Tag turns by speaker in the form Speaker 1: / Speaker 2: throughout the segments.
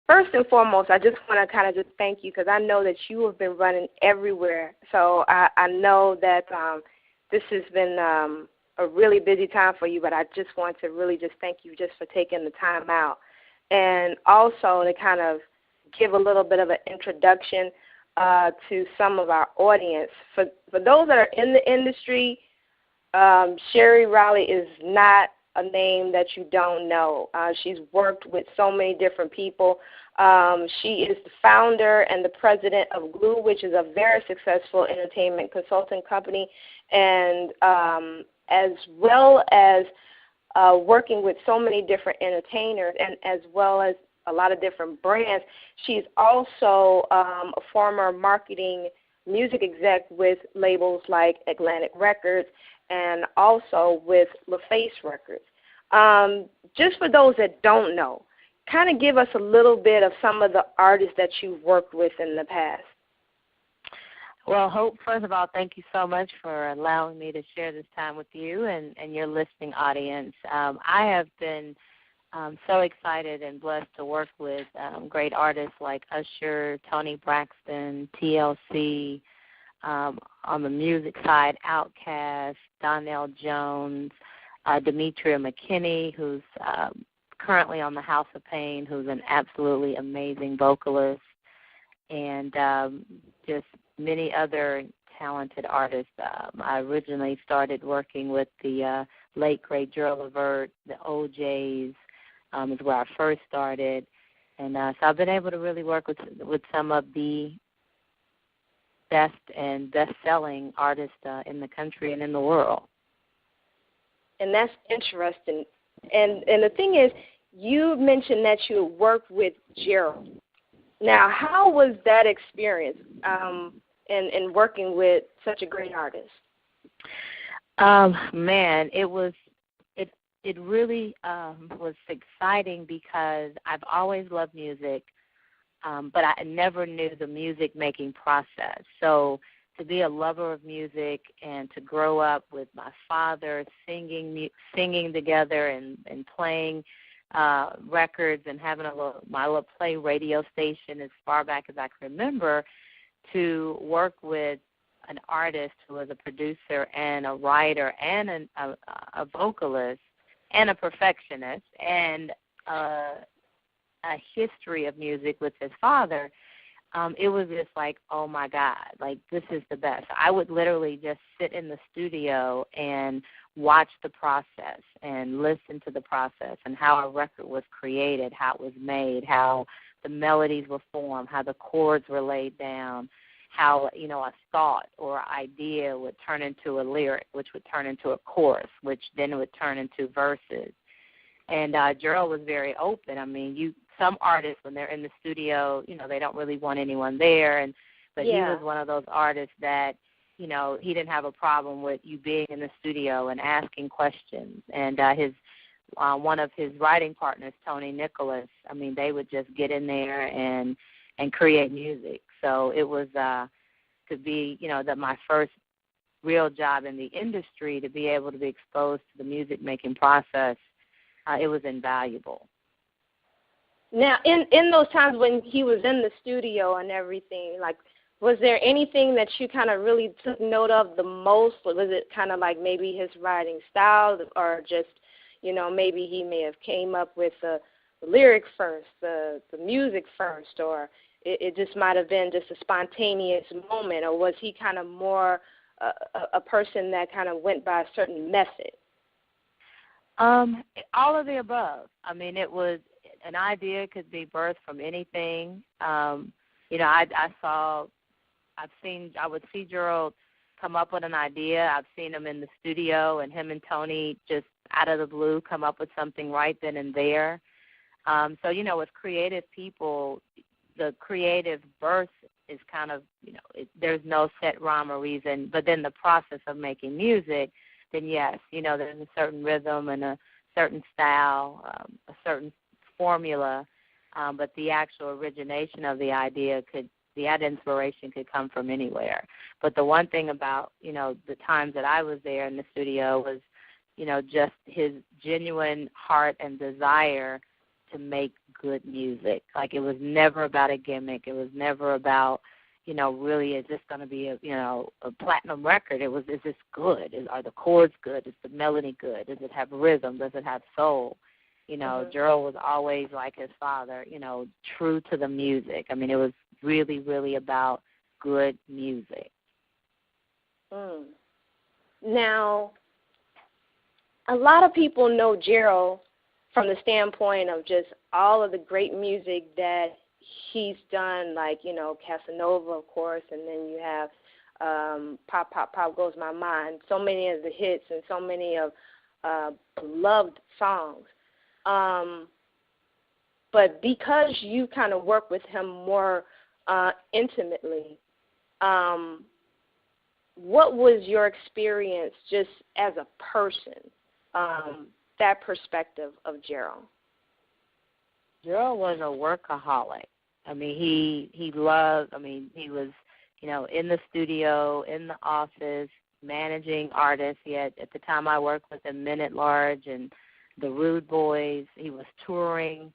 Speaker 1: first and foremost, I just want to kind of just thank you because I know that you have been running everywhere. So I know that this has been a really busy time for you, but I just want to really just thank you just for taking the time out. And also to kind of give a little bit of an introduction to some of our audience. For those that are in the industry, Sheri Riley is not a name that you don't know. She's worked with so many different people. She is the founder and the president of Glue, which is a very successful entertainment consulting company, and as well as working with so many different entertainers and as well as a lot of different brands. She's also a former marketing music exec with labels like Atlantic Records and also with LaFace Records. Just for those that don't know, kind of give us a little bit of some of the artists that you've worked with in the past.
Speaker 2: Well, Hope, first of all, thank you so much for allowing me to share this time with you and your listening audience. I have been so excited and blessed to work with great artists like Usher, Tony Braxton, TLC, on the music side, Outkast, Donnell Jones, Demetria McKinney, who's currently on the House of Pain, who's an absolutely amazing vocalist, and just many other talented artists. I originally started working with the late, great Gerald Levert, the OJs, is where I first started. And so I've been able to really work with some of the best and best-selling artists in the country and in the world.
Speaker 1: And that's interesting. And the thing is, you mentioned that you worked with Gerald. Now, how was that experience in working with such a great artist?
Speaker 2: Man, it really was exciting because I've always loved music, but I never knew the music-making process. So to be a lover of music and to grow up with my father singing together and playing records and having my little play radio station as far back as I can remember, to work with an artist who was a producer and a writer and a vocalist and a perfectionist and a history of music with his father, it was just like, oh, my God, like this is the best. I would literally just sit in the studio and watch the process and listen to the process and how a record was created, how it was made, how the melodies were formed, how the chords were laid down, how, a thought or idea would turn into a lyric, which would turn into a chorus, which then would turn into verses. And Gerald was very open. I mean, some artists, when they're in the studio, they don't really want anyone there. But he was one of those artists that, he didn't have a problem with you being in the studio and asking questions. And one of his writing partners, Tony Nicholas, I mean, they would just get in there and create music. So it was to be, my first real job in the industry, to be able to be exposed to the music-making process, it was invaluable.
Speaker 1: Now, in those times when he was in the studio and everything, like, was there anything that you kind of really took note of the most? Or was it kind of like maybe his writing style, or just, maybe he may have came up with the lyrics first, the music first, or it just might have been just a spontaneous moment, or was he kind of more a person that kind of went by a certain method?
Speaker 2: All of the above. I mean, it was an idea could be birthed from anything. I would see Gerald come up with an idea. I've seen him in the studio, and him and Tony just out of the blue come up with something right then and there. So, with creative people, the creative birth is kind of, there's no set rhyme or reason. But then the process of making music, then yes, there's a certain rhythm and a certain style, a certain formula, but the actual origination of the idea that inspiration could come from anywhere. But the one thing about, the times that I was there in the studio was, just his genuine heart and desire to make good music. Like, it was never about a gimmick. It was never about, really, is this going to be a platinum record? It was, is this good? Are the chords good? Is the melody good? Does it have rhythm? Does it have soul? Gerald was always like his father, true to the music. I mean, it was really, really about good music.
Speaker 1: Now, a lot of people know Gerald from the standpoint of just all of the great music that he's done, like, Casanova, of course, and then you have Pop, Pop, Pop Goes My Mind, so many of the hits and so many of beloved songs. But because you kind of work with him more intimately, what was your experience just as a person, that perspective of Gerald?
Speaker 2: Gerald was a workaholic. I mean, he loved, he was, in the studio, in the office, managing artists. He had, at the time I worked with him, Men at Large and the Rude Boys. He was touring.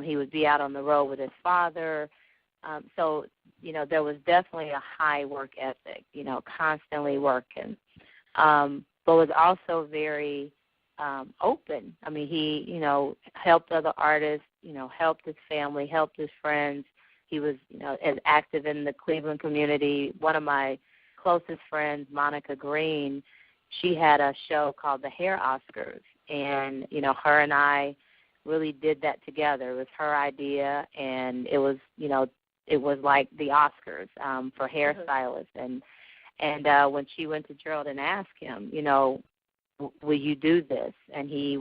Speaker 2: He would be out on the road with his father. So, there was definitely a high work ethic, constantly working. But was also very open. I mean, he, helped other artists, helped his family, helped his friends. He was, as active in the Cleveland community. One of my closest friends, Monica Green, she had a show called the Hair Oscars. And, her and I really did that together. It was her idea, and it was, it was like the Oscars for hairstylists. And when she went to Gerald and asked him, will you do this? And he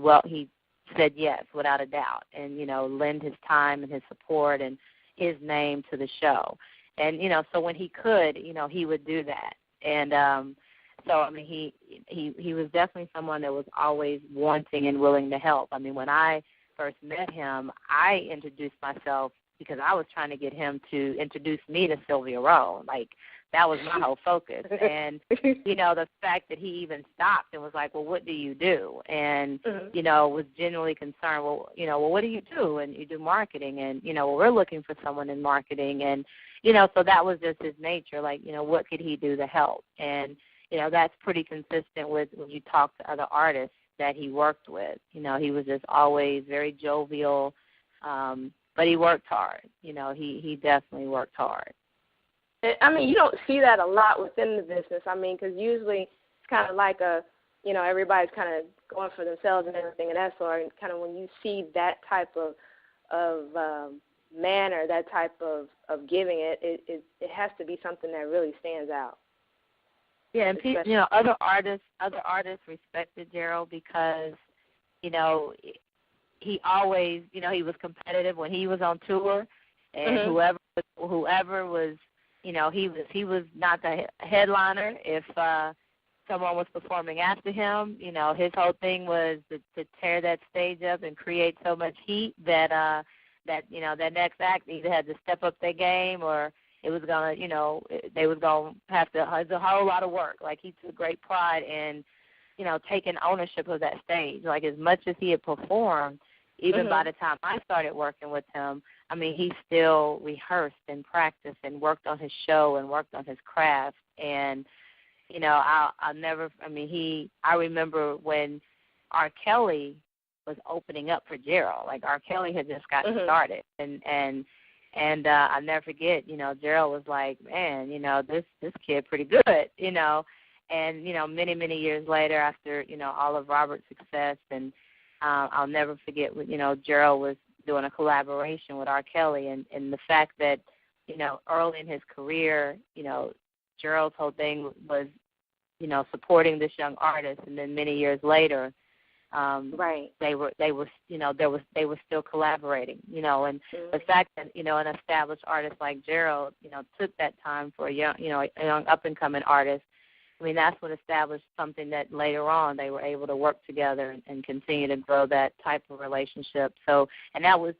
Speaker 2: said yes, without a doubt, and, lend his time and his support and his name to the show. And, so when he could, he would do that. And so, I mean, he was definitely someone that was always wanting and willing to help. I mean, when I first met him, I introduced myself because I was trying to get him to introduce me to Sylvia Rowe. Like, that was my whole focus. And, the fact that he even stopped and was like, well, what do you do? And, was genuinely concerned, well, what do you do? And you do marketing. And, we're looking for someone in marketing. And, so that was just his nature. Like, what could he do to help? And, that's pretty consistent with when you talk to other artists that he worked with. He was just always very jovial, but he worked hard. He definitely worked hard.
Speaker 1: I mean, you don't see that a lot within the business. I mean, because usually it's kind of like everybody's kind of going for themselves and everything of that sort. And kind of when you see that type of manner, that type of giving, it has to be something that really stands out.
Speaker 2: Yeah, and other artists respected Gerald because, he always, he was competitive when he was on tour, and whoever was, he was not the headliner. If someone was performing after him, his whole thing was to tear that stage up and create so much heat that that next act either had to step up their game or it was gonna, they was gonna have to. It's a whole lot of work. Like, he took great pride in, taking ownership of that stage. Like, as much as he had performed, even by the time I started working with him, I mean, he still rehearsed and practiced and worked on his show and worked on his craft. And, I'll never, I remember when R. Kelly was opening up for Gerald. Like, R. Kelly had just gotten started. And I'll never forget, Gerald was like, man, this kid pretty good, And, many, many years later after, all of Robert's success, and I'll never forget, Gerald was doing a collaboration with R. Kelly, and the fact that, early in his career, Gerald's whole thing was, supporting this young artist, and then many years later, they were still collaborating, and the fact that, an established artist like Gerald, took that time for a young up-and-coming artist, I mean, that's what established something that later on they were able to work together and continue to grow that type of relationship. So, and that was,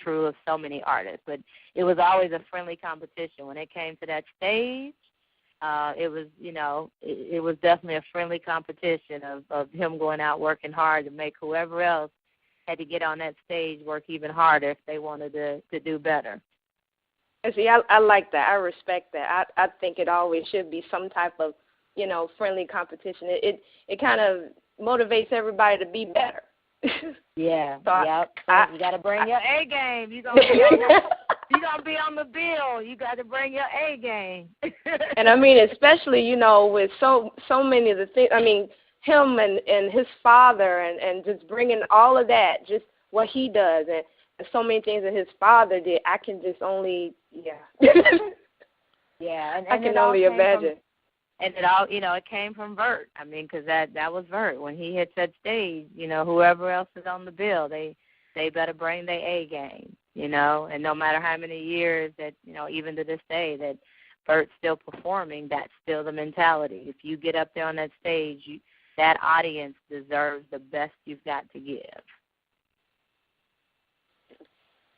Speaker 2: true of so many artists, but it was always a friendly competition. When it came to that stage, it was, it was definitely a friendly competition of him going out working hard to make whoever else, had to get on that stage, work even harder if they wanted to do better.
Speaker 1: And see, I like that. I respect that. I think it always should be some type of, friendly competition. It kind of motivates everybody to be better.
Speaker 2: Yeah.
Speaker 1: So
Speaker 2: you got to bring your A game. You're gonna be on the bill. You got to bring your A game.
Speaker 1: And I mean, especially with so many of the things. I mean, him and his father and just bringing all of that, just what he does and so many things that his father did. I can just only
Speaker 2: yeah, and
Speaker 1: I can only imagine.
Speaker 2: And it all, it came from Vert. I mean, because that was Vert. When he hits that stage, whoever else is on the bill, they better bring their A game, And no matter how many years that, even to this day, that Vert's still performing, that's still the mentality. If you get up there on that stage, that audience deserves the best you've got to give.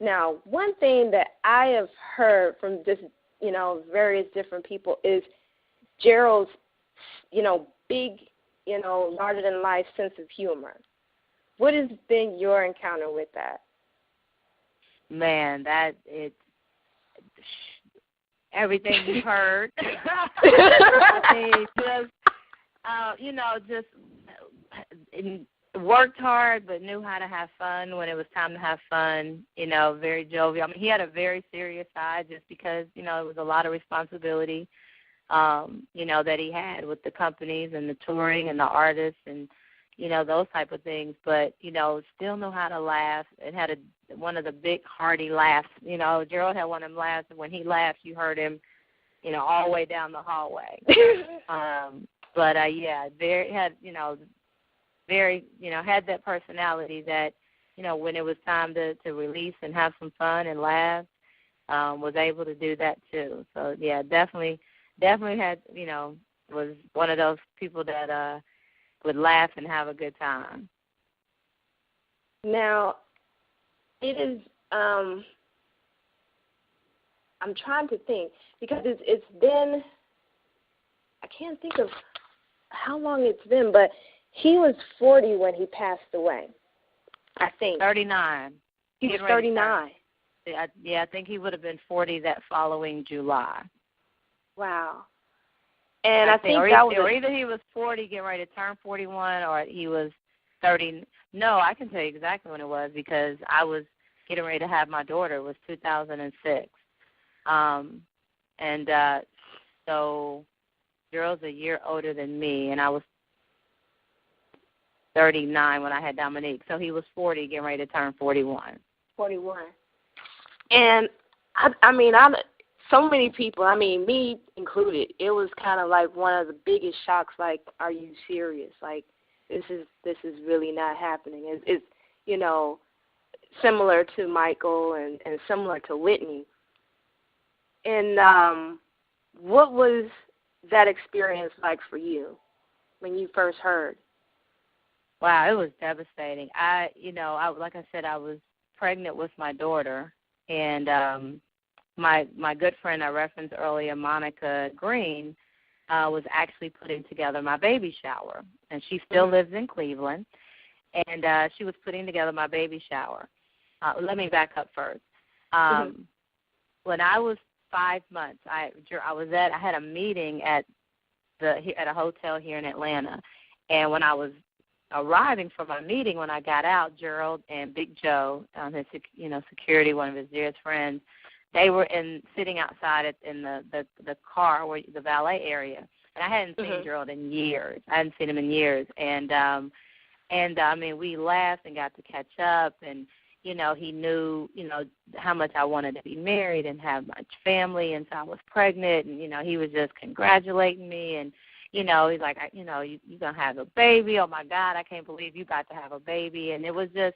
Speaker 1: Now, one thing that I have heard from just, various different people is Gerald's, big, larger-than-life sense of humor. What has been your encounter with that?
Speaker 2: Man, everything you've heard. Just worked hard but knew how to have fun when it was time to have fun, very jovial. I mean, he had a very serious side just because, it was a lot of responsibility, that he had with the companies and the touring and the artists and, those type of things. But, still know how to laugh and had one of the big hearty laughs. Gerald had one of them laughs, and when he laughed, you heard him, all the way down the hallway. Had that personality that, when it was time to release and have some fun and laugh, was able to do that too. So, yeah, definitely had, was one of those people that would laugh and have a good time.
Speaker 1: Now, it is, I'm trying to think, because it's been, I can't think of how long it's been, but he was 40 when he passed away, I think.
Speaker 2: 39.
Speaker 1: He was 39.
Speaker 2: Yeah, I think he would have been 40 that following July.
Speaker 1: Wow. And I think
Speaker 2: either he was 40, getting ready to turn 41, or he was 30. No, I can tell you exactly when it was because I was getting ready to have my daughter. It was 2006. So Gerald's a year older than me, and I was 39 when I had Dominique. So he was 40, getting ready to turn 41.
Speaker 1: 41. And, so many people, me included, it was kind of like one of the biggest shocks, like, are you serious? Like, this is really not happening. It's similar to Michael and similar to Whitney. And what was that experience like for you when you first heard?
Speaker 2: Wow, it was devastating. Like I said, I was pregnant with my daughter, and my good friend I referenced earlier, Monica Green, was actually putting together my baby shower, and she still lives in Cleveland, and she was putting together my baby shower. Let me back up first. When I was 5 months, I had a meeting at a hotel here in Atlanta, and when I was arriving for my meeting, when I got out, Gerald and Big Joe, his security, one of his dearest friends, they were sitting outside in the car, or the valet area, and I hadn't seen Gerald in years. I hadn't seen him in years, and we laughed and got to catch up, and he knew how much I wanted to be married and have much family, and so I was pregnant, and he was just congratulating me, and he's like, you're gonna have a baby. Oh my God, I can't believe you got to have a baby, and it was just,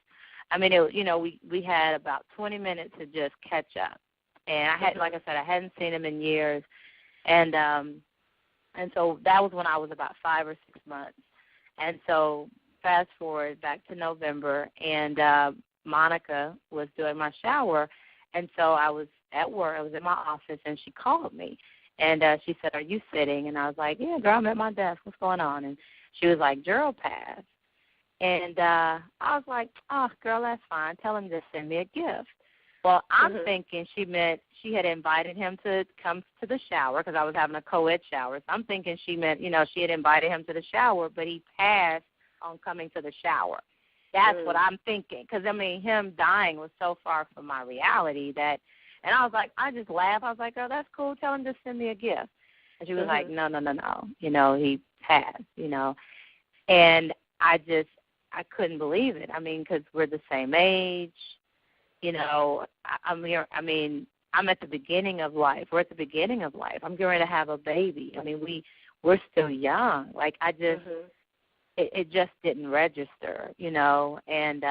Speaker 2: we had about 20 minutes to just catch up. And like I said, I hadn't seen him in years, and so that was when I was about 5 or 6 months. And so fast forward back to November, and Monica was doing my shower, and so I was at work. I was in my office, and she called me, and she said, "Are you sitting?" And I was like, "Yeah, girl, I'm at my desk. What's going on?" And she was like, "Gerald passed." And I was like, oh, girl, that's fine. Tell him to send me a gift. Well, I'm thinking she meant she had invited him to come to the shower because I was having a co-ed shower. So I'm thinking she meant, she had invited him to the shower, but he passed on coming to the shower. That's what I'm thinking because, him dying was so far from my reality that, and I was like, I just laughed. I was like, oh, that's cool. Tell him to send me a gift. And she was like, no. He passed, And I couldn't believe it. Because we're the same age. I'm at the beginning of life. We're at the beginning of life. I'm getting ready to have a baby. We're still young. Like, it just didn't register, and,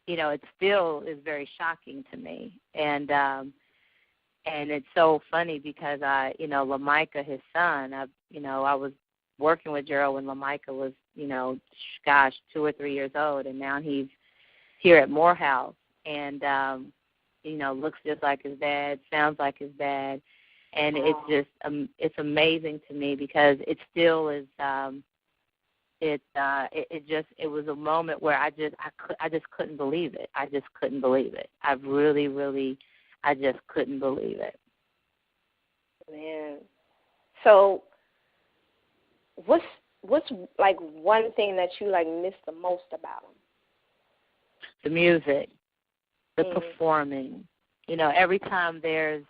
Speaker 2: it still is very shocking to me. And it's so funny because LaMicah, his son, I was working with Gerald when LaMicah was, 2 or 3 years old, and now he's here at Morehouse, and looks just like his dad, sounds like his dad, and it's just it's amazing to me because it still is. It was a moment where I just couldn't believe it. I just couldn't believe it. I just couldn't believe it.
Speaker 1: Man, so what's like one thing that you miss the most about him?
Speaker 2: The music, the performing. Every time there's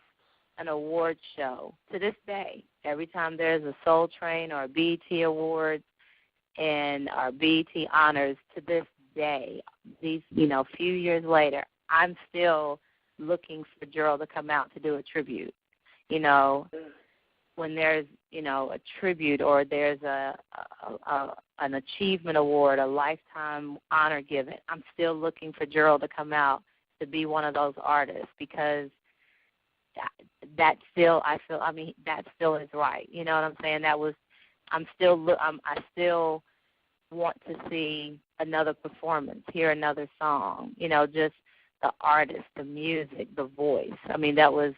Speaker 2: an award show, to this day, every time there's a Soul Train or a BET Awards and our BET Honors, to this day, these, few years later, I'm still looking for Gerald to come out to do a tribute. When there's, a tribute or there's an achievement award, a lifetime honor given, I'm still looking for Gerald to come out to be one of those artists because that still, I feel, that still is right. You know what I'm saying? I still want to see another performance, hear another song, just the artist, the music, the voice. That was,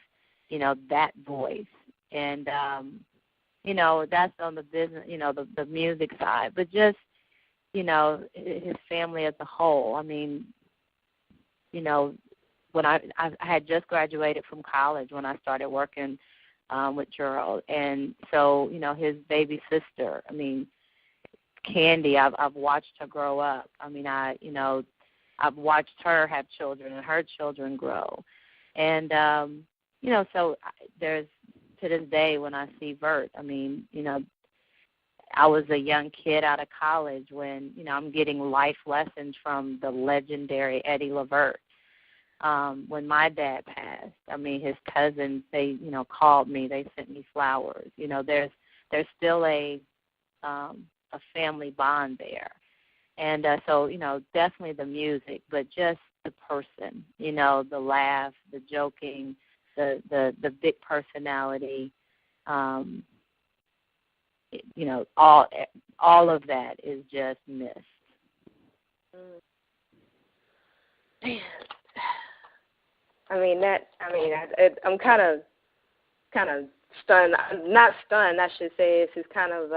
Speaker 2: that voice. And, that's on the business, the music side. But just, his family as a whole. When I had just graduated from college when I started working with Gerald. And so, his baby sister, Candy, I've watched her grow up. I've watched her have children and her children grow. And, so there's, to this day when I see Vert, I was a young kid out of college when, I'm getting life lessons from the legendary Eddie Levert. When my dad passed, his cousins, they, called me, they sent me flowers. There's still a family bond there. And so, definitely the music, but just the person, the laugh, the joking, the big personality, all of that is just missed.
Speaker 1: Man. I'm kind of stunned. Not stunned, I should say. It's just kind of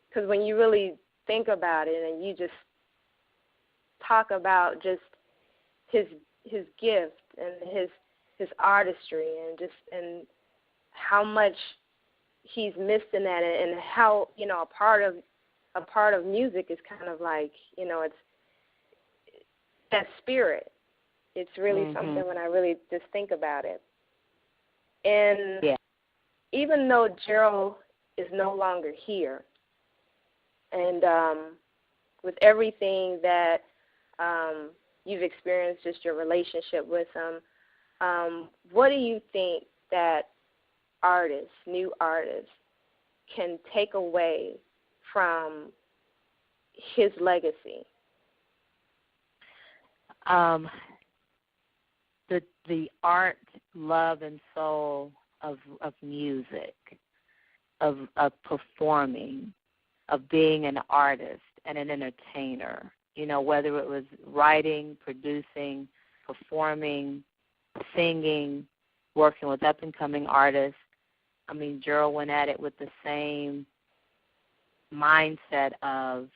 Speaker 1: because when you really think about it and you just talk about just his gift and his artistry and how much he's missed in that, and how a part of music is kind of like it's that spirit. It's really something when I really just think about it. And even though Gerald is no longer here, and with everything that you've experienced, just your relationship with him, what do you think that new artists, can take away from his legacy?
Speaker 2: The art, love, and soul of music, of performing, of being an artist and an entertainer, whether it was writing, producing, performing, singing, working with up-and-coming artists. Gerald went at it with the same mindset of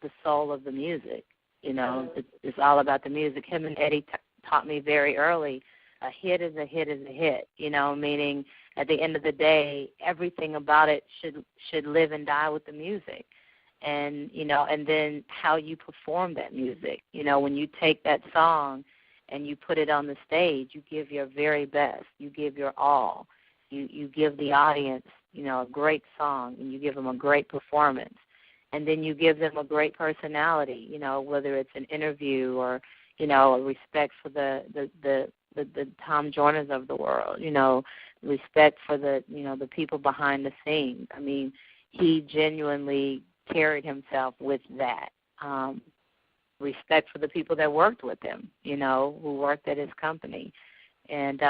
Speaker 2: the soul of the music. It's all about the music. Him and Eddie taught me very early, a hit is a hit is a hit, meaning at the end of the day, everything about it should live and die with the music. And, and then how you perform that music. When you take that song and you put it on the stage, you give your very best. You give your all. You give the audience, a great song, and you give them a great performance. And then you give them a great personality, whether it's an interview or, a respect for the Tom Joyners of the world, respect for the people behind the scenes. I mean, he genuinely carried himself with that. Respect for the people that worked with him, who worked at his company. And,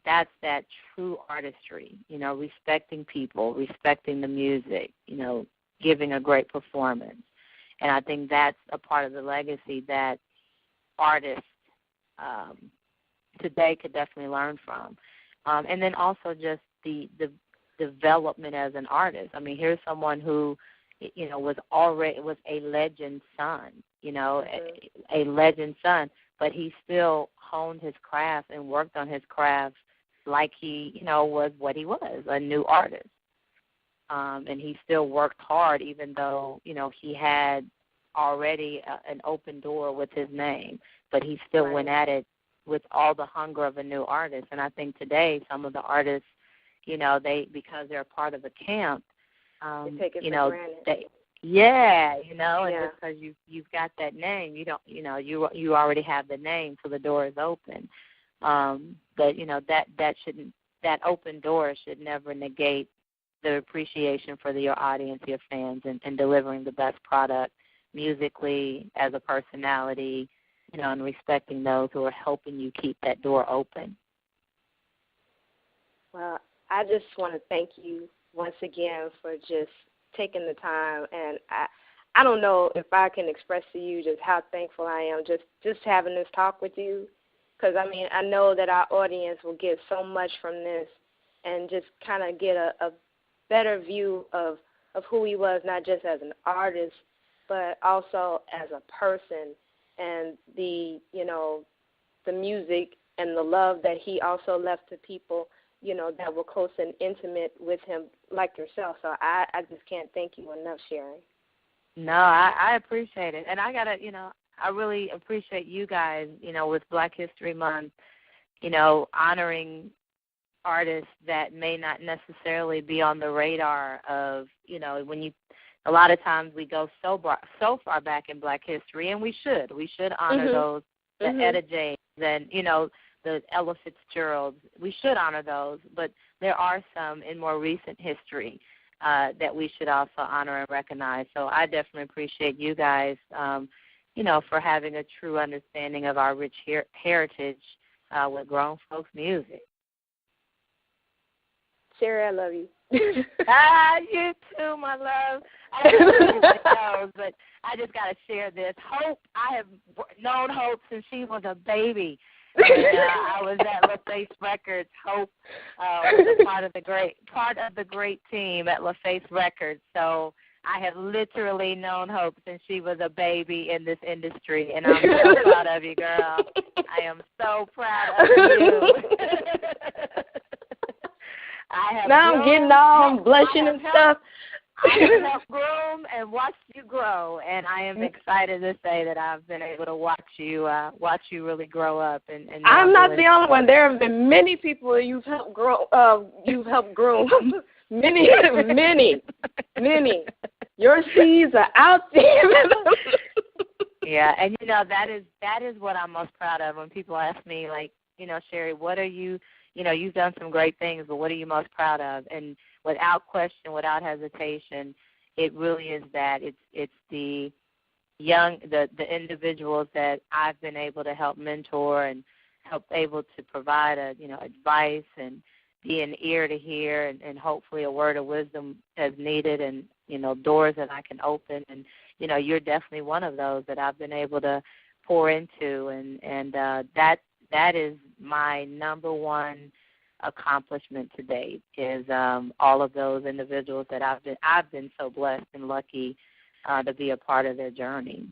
Speaker 2: that's that true artistry, respecting people, respecting the music, giving a great performance. And I think that's a part of the legacy that artists today could definitely learn from. And then also just the development as an artist. I mean, here's someone who, was a legend son, a legend son, but he still honed his craft and worked on his craft like he, was what he was, a new artist. And he still worked hard even though, he had already an open door with his name, but he still went at it with all the hunger of a new artist. And I think today some of the artists, because they're part of a camp,
Speaker 1: they take it for granted.
Speaker 2: And just because you've got that name, you don't, you already have the name, so the door is open. But that open door should never negate the appreciation for your audience, your fans, and delivering the best product musically, as a personality, and respecting those who are helping you keep that door open.
Speaker 1: Well, I just want to thank you once again for just taking the time, and I don't know if I can express to you just how thankful I am just having this talk with you, because, I mean, I know that our audience will get so much from this and just kind of get a better view of who he was, not just as an artist, but also as a person, and the music and the love that he also left to people, that were close and intimate with him, like yourself. So I just can't thank you enough, Sheri.
Speaker 2: No, I appreciate it. And I got to, I really appreciate you guys, with Black History Month, honoring artists that may not necessarily be on the radar of, a lot of times we go so far back in Black history, and we should honor those, the Etta James and, the Ella Fitzgeralds. We should honor those, but there are some in more recent history that we should also honor and recognize. So I definitely appreciate you guys, for having a true understanding of our rich heritage with grown folks music.
Speaker 1: Sheri, I love you.
Speaker 2: You too, my love. I don't know if everybody knows, but I just got to share this. Hope, I have known Hope since she was a baby. And, I was at LaFace Records. Hope was a part of the great team at LaFace Records. So I have literally known Hope since she was a baby in this industry, and I'm so proud of you, girl. I am so proud of you.
Speaker 1: I'm getting all blushing and stuff.
Speaker 2: I have grown and watched you grow, and I am excited to say that I've been able to watch you really grow up. And
Speaker 1: I'm not the only one. There have been many people you've helped grow. many. Your seeds are out there.
Speaker 2: Yeah, and that is what I'm most proud of when people ask me, like, Sheri, what are you? You've done some great things, but what are you most proud of? And without question, without hesitation, it really is that. It's the individuals that I've been able to help mentor and help able to provide advice and be an ear to hear and hopefully a word of wisdom as needed, and doors that I can open. And you're definitely one of those that I've been able to pour into, and that is my number one accomplishment to date, is all of those individuals that I've been so blessed and lucky to be a part of their journey.